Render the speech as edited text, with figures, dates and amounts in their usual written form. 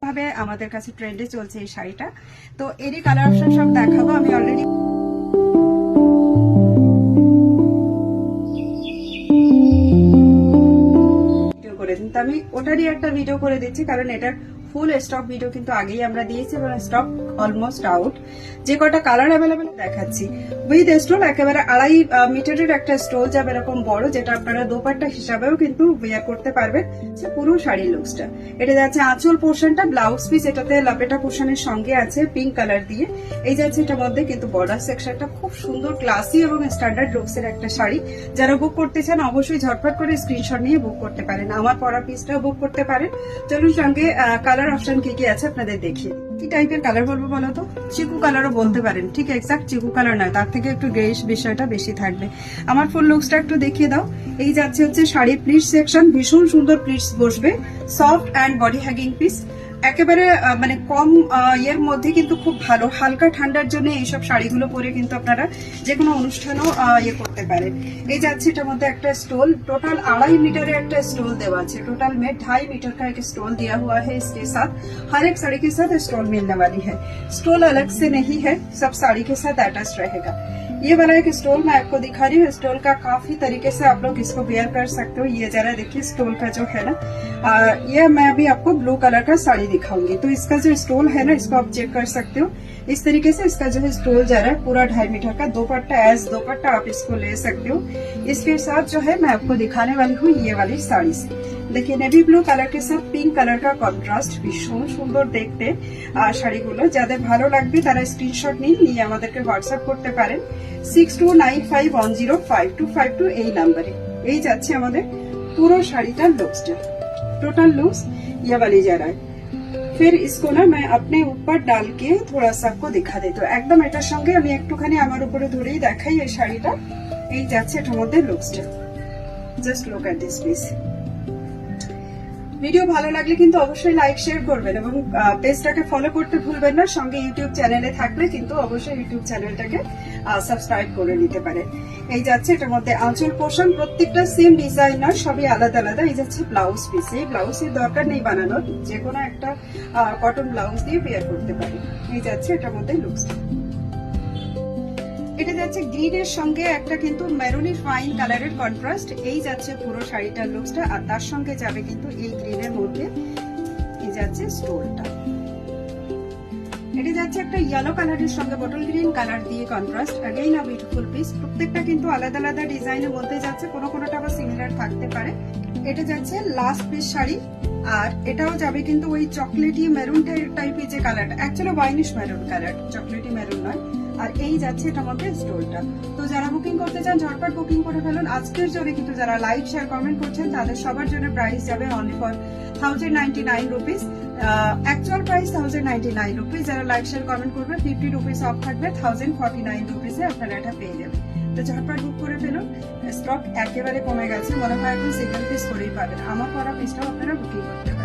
ভাবে আমাদের কাছে ট্রেন্ডে চলছে এই শাড়িটা। তো এরই কালার অপশন সব দেখাবো। আমি অলরেডি করেছেন, তো আমি ওটারই একটা ভিডিও করে দিচ্ছি, কারণ এটার ফুল স্টক ভিডিও কিন্তু আগেই আমরা দিয়েছি এবং স্টক অলমোস্ট আউট। যে কটা কালার অ্যাভেলেবেল দেখাচ্ছি উইথ স্টোল, একেবারে 2.5 মিটারের একটা স্টোল যাবে এরকম বড়, যেটা আপনারা দোপাট্টা হিসাবেও কিন্তু ওয়্যার করতে পারবেন। পুরো শাড়ির লুকসটা এটা যাচ্ছে আঁচল পোর্শনটা, ব্লাউজ পিস এটাতে লাপেটা পোর্শনের সঙ্গে আছে পিঙ্ক কালার দিয়ে। এই যাচ্ছে এটার মধ্যে কিন্তু বর্ডার সেকশনটা খুব সুন্দর ক্লাসি এবং স্ট্যান্ডার্ড লুকসের একটা শাড়ি। যারা বুক করতে চান অবশ্যই ঝটপট করে স্ক্রিনশট নিয়ে বুক করতে পারেন, আমার পরা পিসটাও বুক করতে পারেন। চলুন সঙ্গে কালার অপশন কি কি আছে আপনাদের দেখিয়ে। কি টাইপের কালার বলবো বলো তো? চিকু কালারও বলতে পারেন, ঠিক এক্সাক্ট চিকু কালার নয়, তার থেকে একটু গ্রেইশ বিষয়টা বেশি থাকবে। আমার ফুল লুকসটা একটু দেখিয়ে দাও। এই যাচ্ছে হচ্ছে শাড়ির প্লিটস সেকশন, ভীষণ সুন্দর প্লিটস বসবে, সফট অ্যান্ড বডি হ্যাগিং পিস, একেবারে মানে কম ইয়ের মধ্যে কিন্তু খুব ভালো। হালকা ঠান্ডার জন্য এইসব শাড়িগুলো পরে কিন্তু আপনারা যে কোনো অনুষ্ঠানও ইয়ে করতে পারেন। এই যাচ্ছে এটার মধ্যে একটা स्टोल, टोटल 2.5 मीटर একটা स्टोल देवा है, टोटल में 2.5 मीटर का एक स्टोल दिया हुआ है। इसके साथ हर एक साड़ी के साथ स्टोल मिलने वाली है। स्टोल अलग से नहीं है, सब साड़ी के साथ अटैच रहेगा। ये वाला एक स्टोल मैं आपको दिखा रही हूँ। स्टोल का काफी तरीके से आप लोग इसको वेयर कर सकते हो। ये जरा देखिए स्टोल का जो है ना, ये मैं अभी आपको ब्लू कलर का साड़ी दिखाऊंगी, तो इसका जो स्टोल है ना, इसको आप चेक कर सकते हो। इस तरीके से इसका जो है स्टोल जा रहा है पूरा 2.5 मीटर का। दोपट्टा एज दोपट्टा आप इसको ले सकते हो। इसके साथ जो है मैं आपको दिखाने वाली हूँ ये वाली साड़ी से। देखिए नेवी ब्लू कलर के साथ पिंक कलर का कॉन्ट्रास्ट, भीषण সুন্দর দেখতে শাড়িগুলো। যাদের ভালো লাগবে তারা স্ক্রিনশট নিয়ে আমাদেরকে হোয়াটসঅ্যাপ করতে পারেন 6295105252 এই নাম্বারে। এই যাচ্ছে আমাদের পুরো শাড়িটার লুকসটা, टोटल लुक्स ये वाली जा रहा है। फिर इसको ना मैं अपने ऊपर डाल के थोड़ा सा आपको दिखा देती हूँ। एकदम এটার সঙ্গে আমি একটুখানি আমার উপরে ধরেই দেখাই এই শাড়িটা। এই যাচ্ছে এটার মধ্যে লুকসটা, just look at this please. Video ভালো লাগলে কিন্তু অবশ্যই লাইক শেয়ার করবেন এবং পেজটাকে ফলো করতে ভুলবেন না। সঙ্গে ইউটিউব চ্যানেলে থাকলে কিন্তু অবশ্যই ইউটিউব চ্যানেলটাকে সাবস্ক্রাইব করে নিতে পারেন। এই যাচ্ছে এটার মধ্যে আঁচল পোর্শন, প্রত্যেকটা সেম ডিজাইন নয়, সবই আলাদা আলাদা। এই যাচ্ছে ব্লাউজ পিস, এই ব্লাউজের দরকার নেই বানানোর, যে কোনো একটা কটন ব্লাউজ দিয়ে পেয়ার করতে পারেন। এই যাচ্ছে এটার মধ্যে লুকসটা। এটা যাচ্ছে গ্রিনের সঙ্গে একটা কিন্তু মেরুনি ফাইন কালারের কন্ট্রাস্ট। এই যাচ্ছে পুরো শাড়িটার লুকসটা, আর তার সঙ্গে যাবে কিন্তু এই গ্রিনের মধ্যে এই যাচ্ছে স্টোলটা। এটা যাচ্ছে একটা ইয়েলো কালারের সঙ্গে বটল গ্রিন কালার দিয়ে contrast. Again a beautiful piece, প্রত্যেকটা কিন্তু আলাদা আলাদা ডিজাইনের মধ্যে যাচ্ছে, কোনোটা আবার সিমিলার থাকতে পারে। এটা যাচ্ছে লাস্ট পিস শাড়ি, আর এটাও যাবে কিন্তু ওই চকলেটি মেরুন টাইপের যে কালারটা, অ্যাকচুয়ালি ওয়াইনিশ মেরুন কালার, চকলেটি মেরুন নয়। আর এই যাচ্ছে এটার মধ্যে স্টোলটা। তো যারা বুকিং করতে চান ঝটপট বুকিং করে ফেলুন আজকের জন্য। কিন্তু যারা লাইক শেয়ার কমেন্ট করছেন তাদের সবার জন্য প্রাইস যাবে only for 1099 rupees. Actual price 1099 rupees. যারা লাইক শেয়ার কমেন্ট করবে 50 রুপিস অফ থাকবে, 1049 রুপিসে আপনারা এটা পেয়ে যাবেন। তো ঝটপট বুক করে ফেলুন, স্টক একেবারে কমে গেছে, মনে হয় এখন সিঙ্গেল পিস করেই পাবেন। আমার পরা পিসটাও আপনারা বুকিং করতে পারেন।